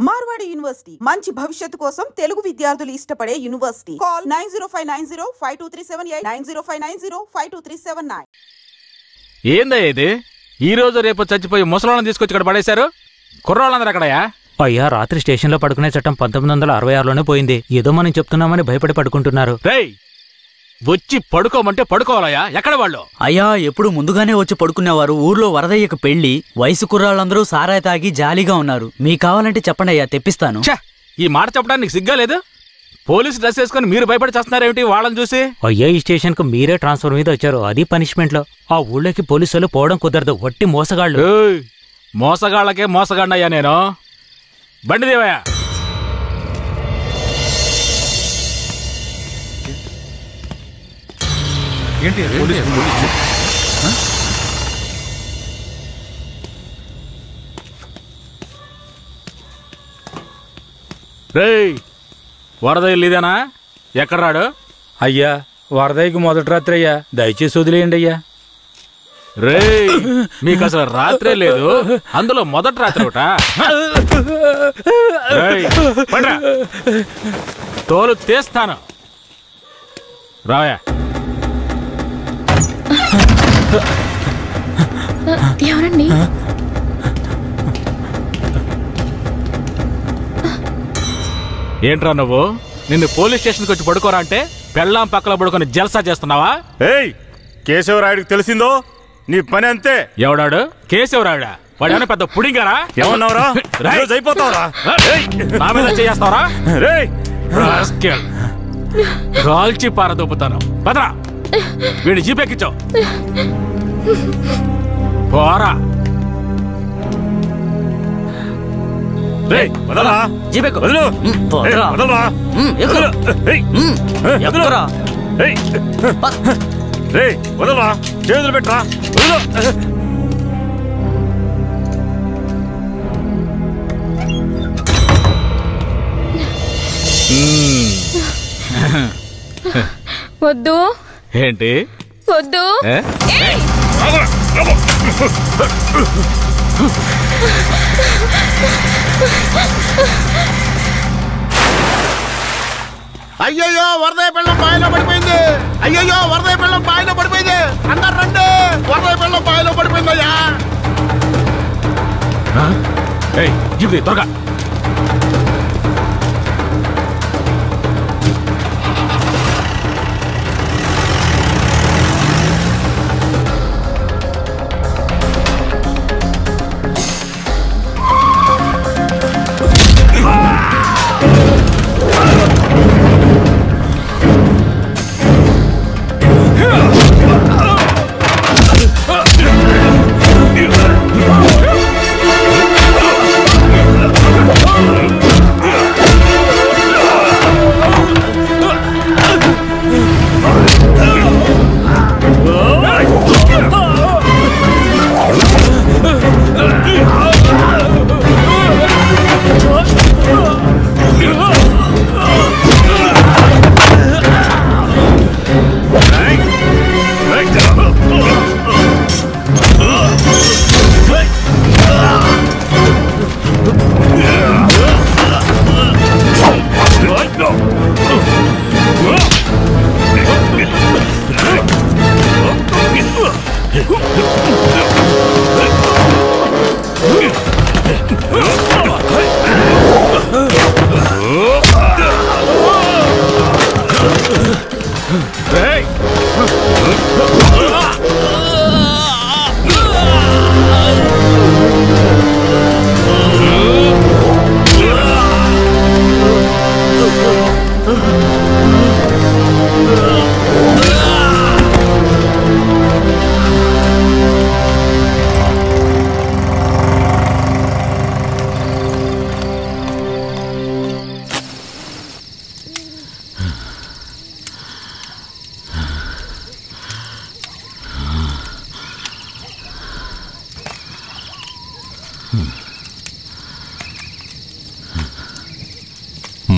Marwadi university మంచి భవిష్యత్తు కోసం తెలుగు విద్యార్థులు ఇష్టపడే యూనివర్సిటీ. కాల్ 9059052378 9059052379. ఏందయ్య ఇది? ఈ రోజు రేపు చచ్చిపోయి ముసలాళ్ళని తీసుకొచ్చి ఇక్కడ పడేశారు. కుర్రాళ్ళందరూ ఎక్కడయా? అయ్యా, రాత్రి స్టేషన్లో పడుకునే చట్టం 1966లోనే పోయింది. ఏదో మనం చెప్తున్నామని భయపడి పడుకుంటున్నారు. రేయ్, వచ్చి పడుకోమంటే పడుకోవాలయ్యా. ఎక్కడ వాళ్ళు? అయ్యా, ఎప్పుడు ముందుగానే వచ్చి పడుకునేవారు. ఊర్లో వరదయ్యకు పెళ్లి, వయసు కుర్రాళ్ళందరూ సారాయి తాగి జాలీగా ఉన్నారు. మీకు కావాలంటే చెప్పండి అయ్యా, తెప్పిస్తాను. ఈ మాట చెప్పడానికి సిగ్గా లేదు? పోలీసు డ్రెస్ వేసుకుని మీరు భయపడి చేస్తున్నారేమిటి వాళ్ళని చూసి? అయ్యా, ఈ స్టేషన్ కు మీరే ట్రాన్స్ఫర్ మీద వచ్చారు, అది పనిష్మెంట్ లో. ఆ ఊళ్ళోకి పోలీసులు పోవడం కుదరదు, వట్టి మోసగాళ్ళు. మోసగాళ్ళకే మోసగాడినయ్యా నేను. బండి దేవయ్యా. రేయ్, వరదయ్య లేదేనా? ఎక్కడ రాడు? అయ్యా, వరదయ్యకు మొదటి రాత్రి అయ్యా, దయచేసి వదిలేయండి అయ్యా. రేయ్, మీకు అసలు రాత్రే లేదు, అందులో మొదటి రాత్రి ఒకట. తోలు తీస్తాను, రాయా. ఎవరండి? ఏంట్రా నువ్వు? నిన్ను పోలీస్ స్టేషన్కి వచ్చి పడుకోరా అంటే పెళ్ళాం పక్కలో పడుకొని జల్సా చేస్తున్నావా? ఏయ్, కేశవరాయుడికి తెలిసిందో నీ పని అంతే. ఎవడాడు? కేశవరాయుడా? వాడేమన్నా పెద్ద పుడింగారా? ఏమన్నావురా? అయిపోతావురా? నా మీద చేస్తావరా? కాల్చి పారదొప్పుతాను. పదరా, వీడిని జీపెక్కించావు. పోరా. చేతులు పెట్టరా. వద్దు. ఏంటి వద్దు? అయ్యయ్యో, వరదయ్య పెళ్ళం బాయిలో పడిపోయింది. అయ్యయ్యో, వరదయ్య పెళ్ళం బాయిలో పడిపోయింది. అందరు రండి, వరదయ్య పెళ్ళం బాయిలో పడిపోయిందయ్యా. త్వరగా.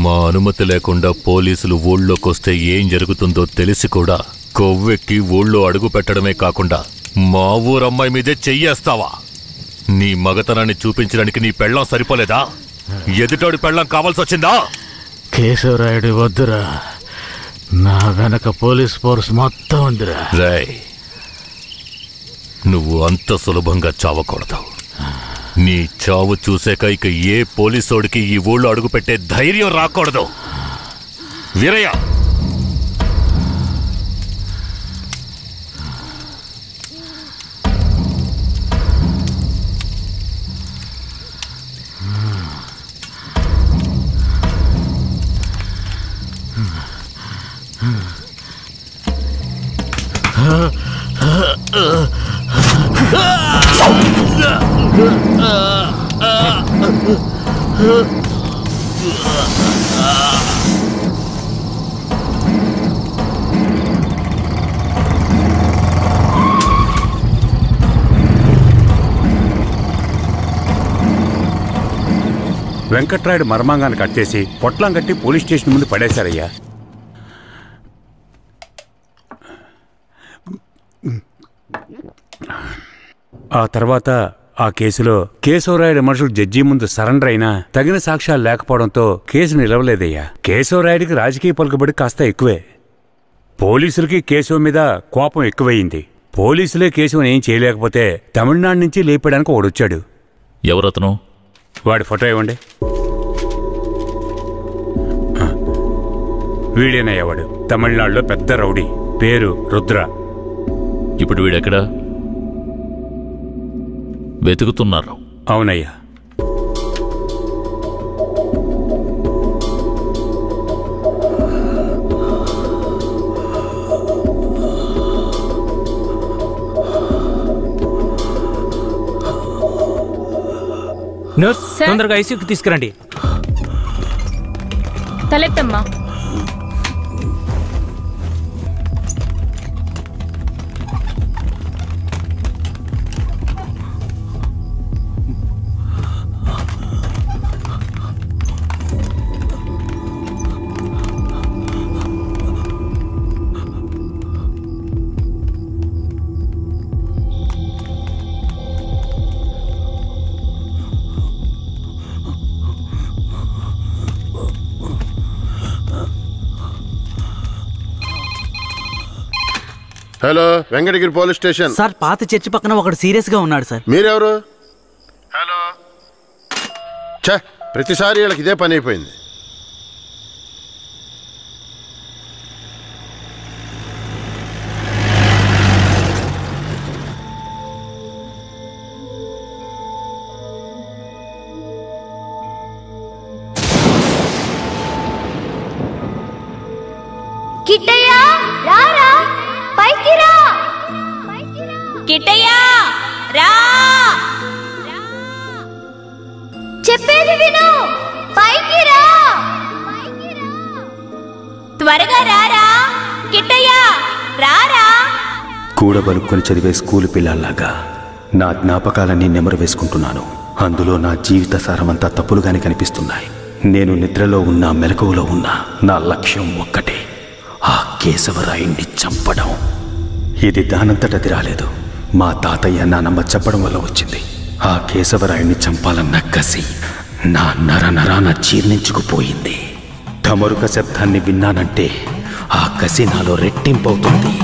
మా అనుమతి లేకుండా పోలీసులు ఊళ్ళోకొస్తే ఏం జరుగుతుందో తెలిసి కూడా కొవ్వెక్కి ఊళ్ళో అడుగు పెట్టడమే కాకుండా మా ఊరమ్మాయి మీదే చెయ్యేస్తావా? నీ మగతనాన్ని చూపించడానికి నీ పెళ్ళం సరిపోలేదా? ఎదుటోడి పెళ్ళం కావాల్సి వచ్చిందా? కేశవరాయుడు వద్దురా, నా వెనక పోలీస్ ఫోర్స్ మొత్తం ఉందిరా. రేయ్, నువ్వు అంత సులభంగా చావకూడదు. నీ చావు చూసాక ఇక ఏ పోలీసోడికి ఈ ఊళ్ళో అడుగుపెట్టే ధైర్యం రాకూడదు. వీరయ్య, వెంకట్రాయుడు మర్మాంగాన్ని కట్టేసి పొట్లం కట్టి పోలీస్ స్టేషన్ ముందు పడేశారయ్యా. ఆ తర్వాత ఆ కేసులో కేశవరాయుడు మనుషులు జడ్జి ముందు సరెండర్ అయినా తగిన సాక్ష్యాలు లేకపోవడంతో కేసు నిలవలేదయ్యా. కేశవరాయుడికి రాజకీయ పలుకుబడి కాస్త ఎక్కువే. పోలీసులకి కేశవ మీద కోపం ఎక్కువయింది. పోలీసులే కేశవని ఏం చేయలేకపోతే తమిళనాడు నుంచి లేపడానికి ఓడొచ్చాడు. ఎవరతను? వాడి ఫోటో ఇవ్వండి. వీడేనయ్యవాడు, తమిళనాడులో పెద్ద రౌడీ, పేరు రుద్ర. ఇప్పుడు వీడెక్కడా? వెతుకుతున్నారు. అవునయ్యా. నర్స్, తొందరగా ఐసీయూకి తీసుకురండి. తలెత్తమ్మా. Hello, Venkatagiri police station sir. పాత చర్చి పక్కన ఒకడు సీరియస్ గా ఉన్నాడు సార్. మీరెవరు? హలో. ఛ, ప్రతిసారి వీళ్ళకి ఇదే పని అయిపోయింది. కిట్టయ్యా, రారా, పైకి రా. కిట్టయ్యా, రా. చెప్పేది విను, పైకి రా. త్వరగా రారా. కిట్టయ్యా, రారా. కూడబలుక్కొని చదివే స్కూలు పిల్లల్లాగా నా జ్ఞాపకాలన్నీ నెమరు వేసుకుంటున్నాను. అందులో నా జీవిత సారమంతా తప్పులుగానే కనిపిస్తున్నాయి. నేను నిద్రలో ఉన్నా మెలకువలో ఉన్నా నా లక్ష్యం ఒక్కటే, ఆ కేశవరాయుణ్ణి చంపడం. ఇది దానంతటది రాలేదు, మా తాతయ్య నానమ్మ చెప్పడం వల్ల వచ్చింది. ఆ కేశవరాయుణ్ణి చంపాలన్న కసి నా నరనరాన జీర్ణించుకుపోయింది. ధమరుక శబ్దాన్ని విన్నానంటే ఆ కసి నాలో రెట్టింపవుతుంది.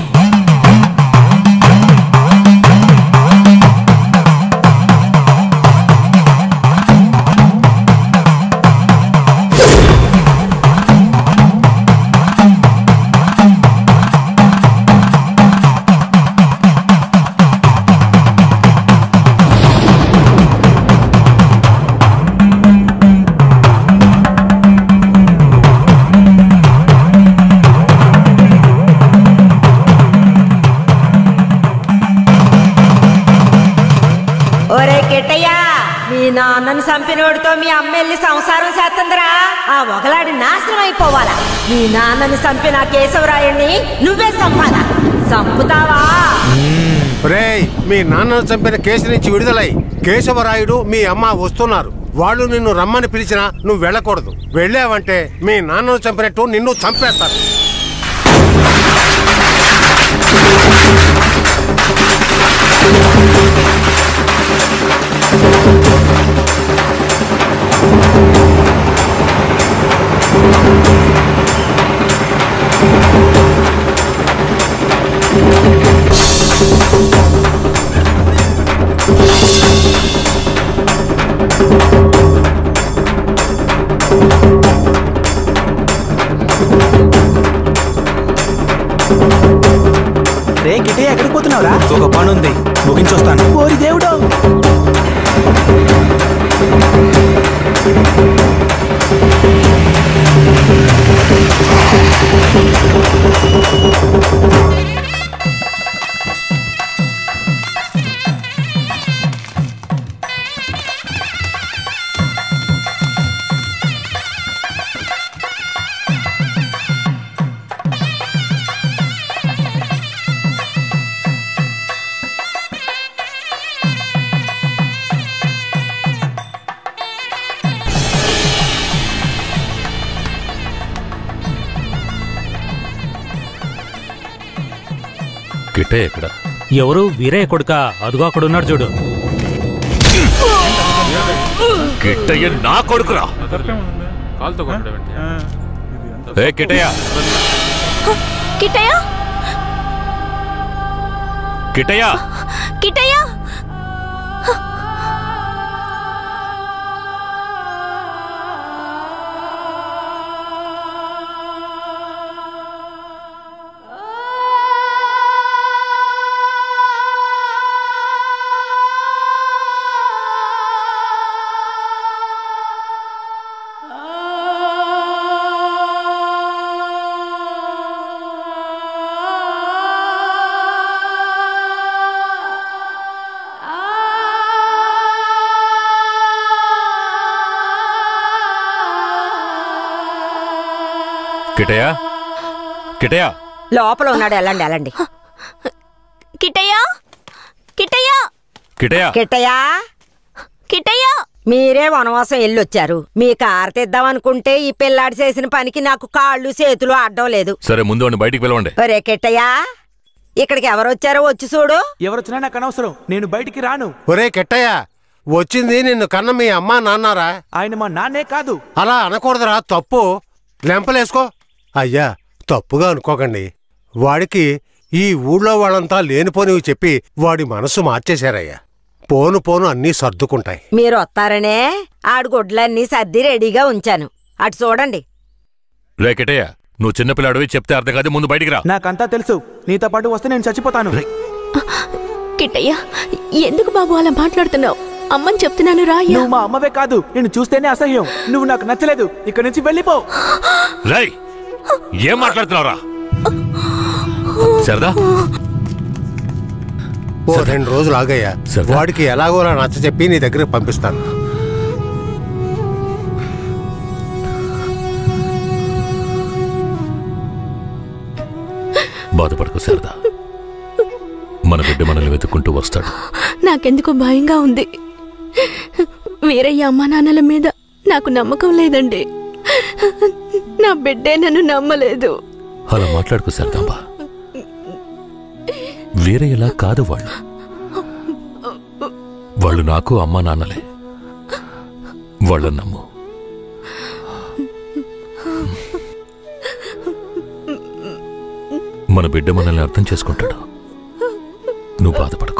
నాన్నను చంపినోడితో మీ అమ్మ వెళ్ళి సంసారం చేస్తుందిరా. ఆ ఒకలాడి నాశనం అయిపోవాలా. మీ నాన్నని చంపిన కేశవరాయుణ్ణి నువ్వే చంపాలా. చంపుతావా? రేయ్, మీ నాన్నను చంపిన కేసు నుంచి విడుదలై కేశవరాయుడు మీ అమ్మ వస్తున్నారు. వాళ్ళు నిన్ను రమ్మని పిలిచినా నువ్వు వెళ్ళకూడదు. వెళ్ళావంటే మీ నాన్నను చంపినట్టు నిన్ను చంపేస్తారు. వెళ్తున్నావురా? ఒక పని ఉంది, ముగించొస్తాను. ఓరి దేవుడు! కిట్టయ్య ఎక్కడ? ఎవరు? వీరయ్య కొడుక? అదుగో అక్కడ ఉన్నాడు చూడు. కిట్టయ్య నా కొడుకురా. ఏ కిట్టయ్య, కిట్టయ్య, కిట్టయ్య, కిట్టయ్య! కిట్టయ్య, కిట్టయ్య, లోపల ఉన్నాడు. వెళ్ళండి వెళ్ళండి. కిట్టయ్య, కిట్టయ్య, కిట్టయ్య, కిట్టయ్య, కిట్టయ్య! మీరే వనవాసం వెళ్ళొచ్చారు. మీ కారు తెద్దామనుకుంటే ఈ పిల్లాడి చేసిన పనికి నాకు కాళ్ళు చేతులు అడ్డం లేదు. సరే ముందు వాడిని బయటికి పిలవండి. ఒరే కిట్టయ్య, ఇక్కడికి ఎవరొచ్చారో వచ్చి చూడు. ఎవరొచ్చినా నాకు అనవసరం, నేను బయటికి రాను. ఒరే కిట్టయ్య, వచ్చింది నిన్ను కన్న మీ అమ్మా నాన్నారా? ఆయన మా నాన్నే కాదు. అలా అనకూడదురా, తప్పు. లెంపలేసుకో. అయ్యా, తప్పుగా అనుకోకండి. వాడికి ఈ ఊళ్ళో వాళ్ళంతా లేనిపోనివి చెప్పి వాడి మనసు మార్చేశారయ్యా. పోను పోను అన్నీ సర్దుకుంటాయి. మీరు వస్తారనే ఆడు గుడ్లన్నీ సర్ది రెడీగా ఉంచాను. అటు చూడండి. రే కిట్టయ్య, నువ్వు చిన్నపిల్లాడివి, చెప్తే అర్థం కాదు, ముందు బయటికి రా. నాకంతా తెలుసు. నీతో పాటు వస్తే నేను చచ్చిపోతాను. కిట్టయ్య, ఎందుకు బాబు అలా మాట్లాడుతున్నావు? అమ్మని చెప్తున్నాను రా. నువ్వు మా అమ్మవే కాదు, నేను చూస్తేనే అసహ్యం. నువ్వు నాకు నచ్చలేదు, ఇక్కడి నుంచి వెళ్ళిపో. రై, ఏం మాట్లాడుతున్నావురా? సరదా, ఓ 2 రోజులు ఆగయ్యా. వాడికి ఎలాగోలా నచ్చ చెప్పి నీ దగ్గరకు పంపిస్తాను. బాధపడకు శారదా, మన బిడ్డ మనల్ని వెతుక్కుంటూ వస్తాడు. నాకెందుకో భయంగా ఉంది. వీరయ్య అమ్మా నాన్నల మీద నాకు నమ్మకం లేదండి. నా బిడ్డే నన్ను నమ్మలేదు. అలా మాట్లాడుకు శారదాంబా. వేరే ఎలా కాదు వాళ్ళు నాకు అమ్మా నాన్నలే. వాళ్ళని నమ్ము. మన బిడ్డ మనల్ని అర్థం చేసుకుంటాడు. నువ్వు బాధపడ.